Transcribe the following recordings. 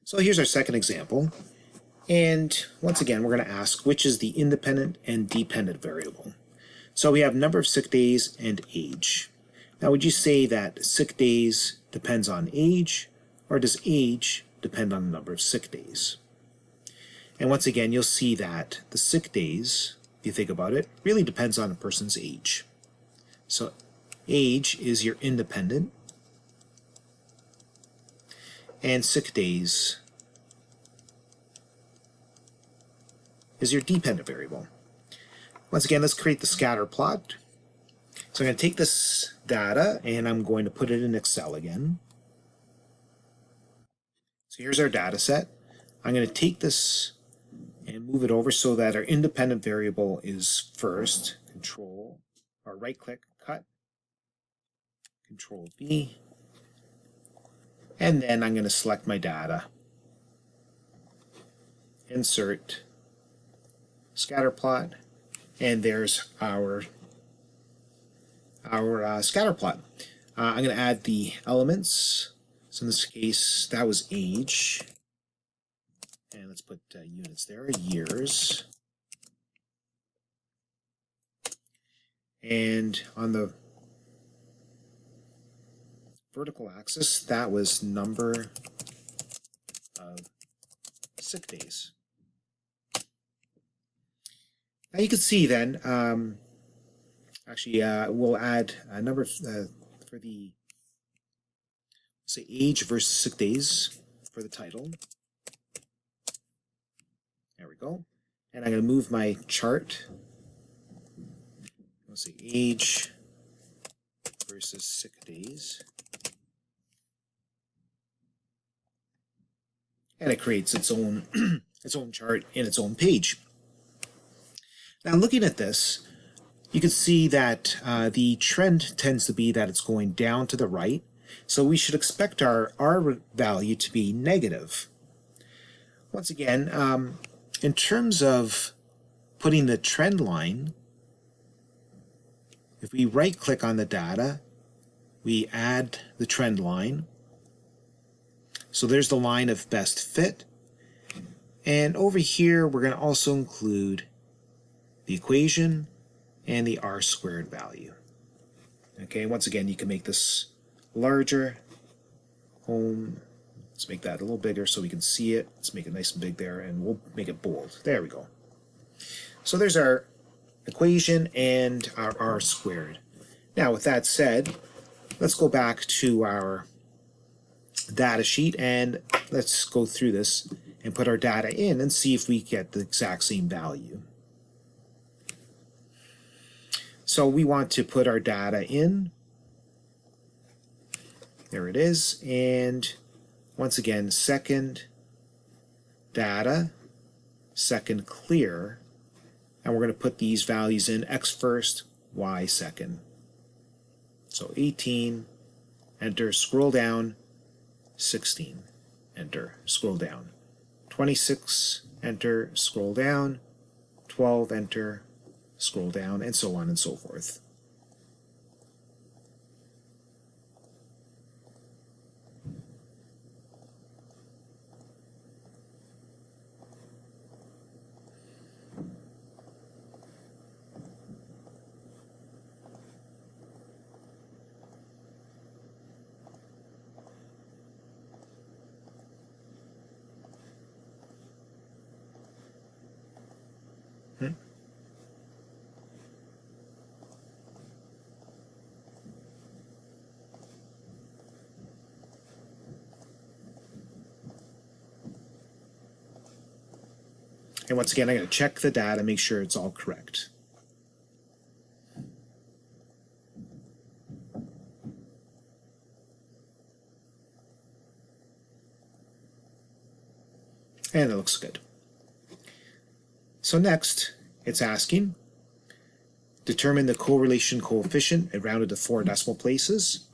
So here's our second example. And once again, we're going to ask which is the independent and dependent variable. So we have number of sick days and age. Now, would you say that sick days depends on age, or does age depend on the number of sick days? And once again, you'll see that the sick days, if you think about it, really depends on a person's age. So age is your independent, and sick days is your dependent variable. Once again, let's create the scatter plot. So I'm going to take this data and I'm going to put it in Excel again. So here's our data set. I'm going to take this and move it over so that our independent variable is first. Control or right click, cut, Control V, and then I'm going to select my data, insert, scatter plot, and there's our scatter plot. I'm going to add the elements. So in this case, that was age. And let's put units there, years. And on the vertical axis, that was number of sick days. Now you can see then, we'll add a number for the, say, age versus sick days for the title. There we go. And I'm going to move my chart. Let's say age versus sick days. And it creates its own its own chart in its own page. Now looking at this, you can see that the trend tends to be that it's going down to the right. So we should expect our R value to be negative. Once again, in terms of putting the trend line, if we right click on the data, we add the trend line. So there's the line of best fit. And over here, we're going to also include the equation and the R squared value. Okay, once again, you can make this larger. Home, let's make that a little bigger so we can see it. Let's make it nice and big there, and we'll make it bold. There we go. So there's our equation and our R squared. Now, with that said, let's go back to our data sheet and let's go through this and put our data in and see if we get the exact same value. So we want to put our data in. There it is. And once again, second data, second clear. And we're going to put these values in: X first, Y second. So 18, enter, scroll down, 16, enter, scroll down. 26, enter, scroll down. 12, enter, scroll down, and so on and so forth. And once again, I'm going to check the data, make sure it's all correct. And it looks good. So next, it's asking, determine the correlation coefficient. It rounded to 4 decimal places.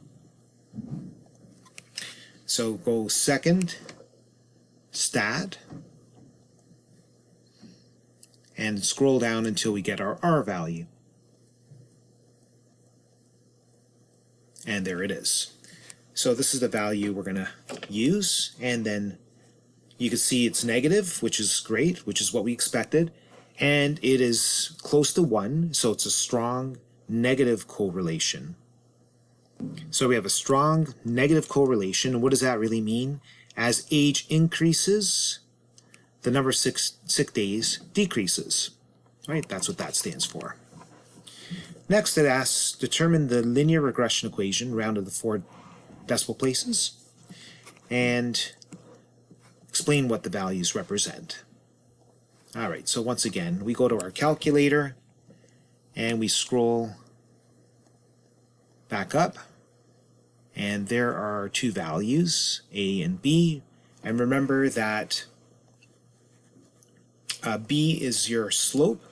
So go second, stat, and scroll down until we get our R value. And there it is. So this is the value we're going to use, and then You can see it's negative, which is great, which is what we expected, and it is close to 1, so it's a strong negative correlation. So we have a strong negative correlation. What does that really mean? As age increases, the number of sick days decreases. Right? That's what that stands for. Next, it asks, determine the linear regression equation rounded to 4 decimal places, and explain what the values represent. All right, so once again, we go to our calculator, and we scroll back up, and there are 2 values, A and B, and remember that B is your slope,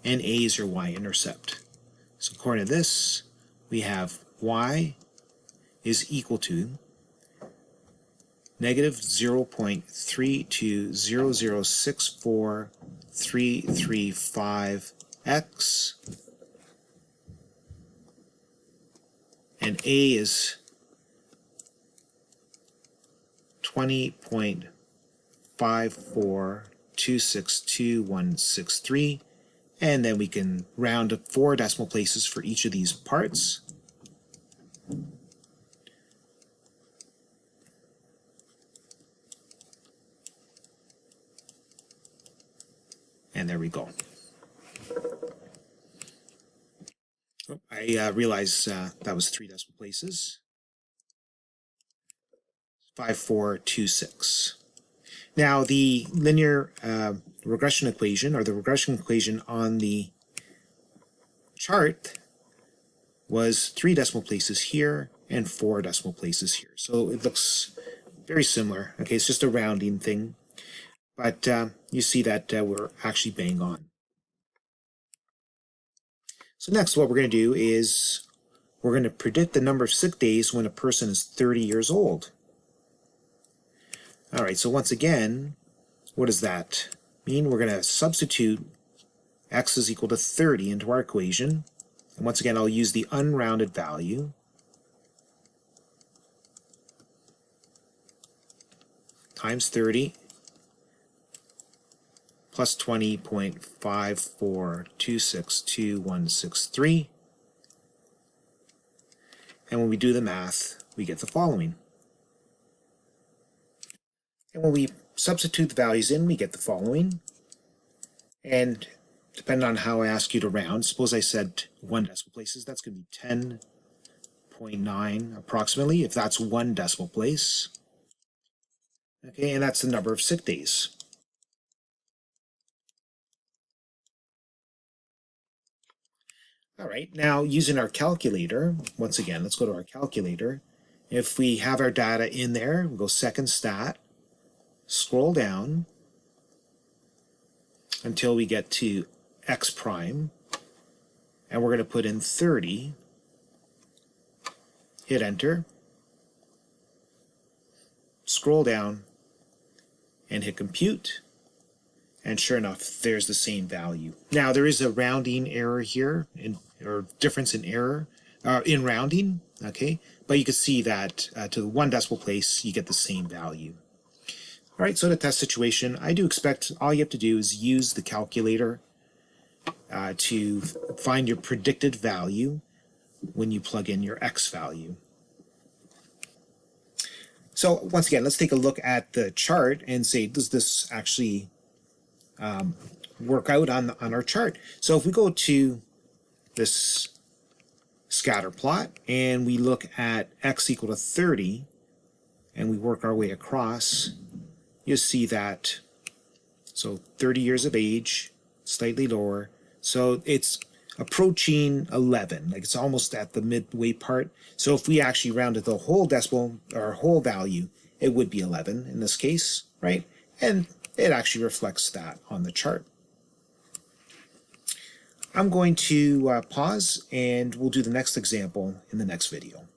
and A is your y-intercept. So according to this, we have y is equal to negative 0.320064,335x, and A is 20.54262163, and then we can round up 4 decimal places for each of these parts. And there we go. Oh, I realized that was 3 decimal places. 5426. Now the linear regression equation, or the regression equation on the chart, was 3 decimal places here and 4 decimal places here. So it looks very similar. Okay, it's just a rounding thing. But you see that we're actually bang on. So next, what we're going to do is we're going to predict the number of sick days when a person is 30 years old. All right, so once again, what does that mean? We're going to substitute x is equal to 30 into our equation. And once again, I'll use the unrounded value. Times 30 plus 20.54262163. And when we do the math, we get the following. And when we substitute the values in, we get the following. And depending on how I ask you to round, suppose I said 1 decimal places, that's going to be 10.9 approximately, if that's 1 decimal place. Okay, and that's the number of sick days. All right, now using our calculator, once again, let's go to our calculator. If we have our data in there, we'll go second stat, scroll down until we get to x prime, and we're going to put in 30, hit enter, scroll down, and hit compute, and sure enough, there's the same value. Now, there is a rounding error here, or difference in error, in rounding, okay? But you can see that to the 1 decimal place, you get the same value. All right, so the test situation, I do expect all you have to do is use the calculator to find your predicted value when you plug in your x value. So once again, let's take a look at the chart and say, does this actually work out on our chart? So if we go to this scatter plot and we look at x equal to 30 and we work our way across, you'll see that, so 30 years of age, slightly lower, so it's approaching 11, like it's almost at the midway part. So if we actually rounded the whole decimal or whole value, it would be 11 in this case, right? And it actually reflects that on the chart. I'm going to pause, and we'll do the next example in the next video.